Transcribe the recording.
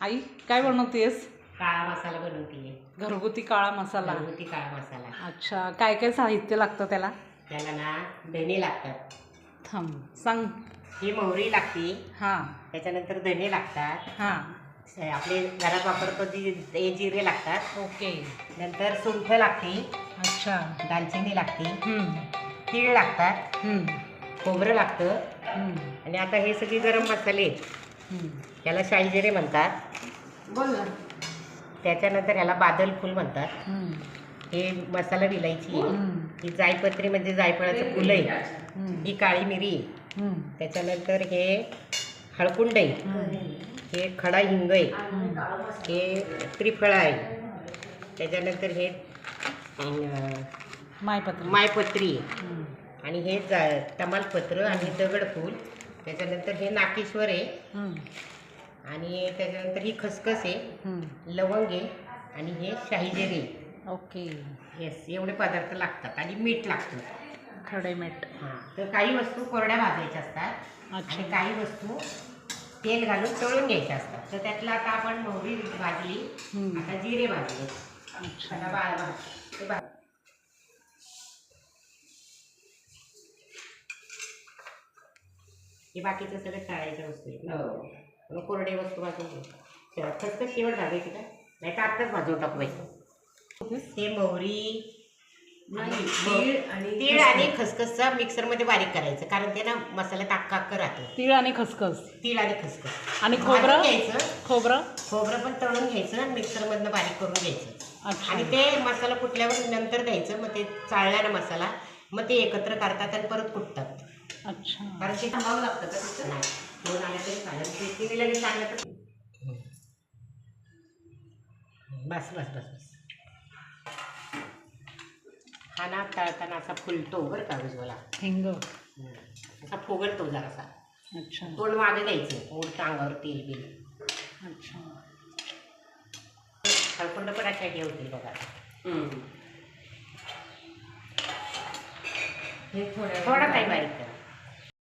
आई काय बनवतेस? काळा मसाला बनवते. घरगुती काळा मसाला. घरगुती काळा मसाला. अच्छा, काय काय साहित्य लागतं त्याला? त्याला ना धने लागतात. थांब सांग. ही मोहरी लागते. हां त्याच्यानंतर धने लागतात. हां आपले घरात वापरतो ते जिरे लागतात. ओके. नंतर सुंठ लागते. अच्छा. दालचिनी लागते. हम्म, तीळ लागतात. हम्म, खोबरं लागतं. हम्म, आणि आता हे सगळे गरम मसाले हम्म. याला शाही जिरे म्हणतात. बोल ना. त्याच्यानंतर ह्याला बादल फूल म्हणतात. हम्म, हे मसाला विलायची आहे. हम्म, ही जायपत्री म्हणजे जायफळाचं फुल आहे. हम्म, ही काळी मिरी आहे. हम्म, त्याच्यानंतर हे हळकुंड आहे. हे खडा हिंग आहे. हे त्रिफळ आहे. त्याच्यानंतर हे मायपत्र. मायपत्री आहे. हम्म, आणि हे तमालपत्र आणि दगडफूल. त्याच्यानंतर हे नाकेश्वर आहे. हम्म, आणि त्याच्यानंतर ही खसखस आहे. हम्म. लवंग आहे. आणि हे शाही जिरे. ओके. येस, एवढे पदार्थ लागतात. आणि मीठ लागतं. खडे मीठ. हां, तर काही वस्तू कोरड्या भाजायच्या असतात. अच्छा. आणि काही वस्तू तेल घालून तळून घ्यायच्या असतात. तर त्यातलं आता आपण मोहरी भाजली. हम्म. आता जिरे भाजले. अच्छा. आता ते हे बाकीचं सगळं तळायच्या वस्तू आहेत ना. मग कोरडे वस्तू भाजून घ्यायच्या. खसखस शेवट भाजायची का? नाही तर आत्ताच भाजून टाकू बाई. हे मोहरी तीळ आणि खसखसचा मिक्सरमध्ये बारीक करायचं, कारण ते ना मसाल्यात अक्का राहतं. तीळ आणि खसखस. तीळ आणि खसखस आणि खोबरं घ्यायचं. खोबरं खोबरं पण तळून घ्यायचं आणि मिक्सरमधनं बारीक करून घ्यायचं. अच्छा. आणि ते मसाला कुटल्यावर नंतर द्यायचं. मग ते चाळला ना मसाला, मग ते एकत्र करतात आणि परत कुटतात. अच्छा. कारण ते थांबावं लागतं का तिथं? नाही, दोन आले तरी चालेल. ते लगेच चांगलं तर बस बस बस बस. हा ना तळताना असा फुलतो बरं का उजवला. हिंग. असा फुगडतो जरासा. अच्छा. तोंड मागं द्यायचं. उडतं अंगावर तेल बिल. अच्छा. हळकुंड पण अशा ठेवतील बघा. थोडा काही बारीक करा.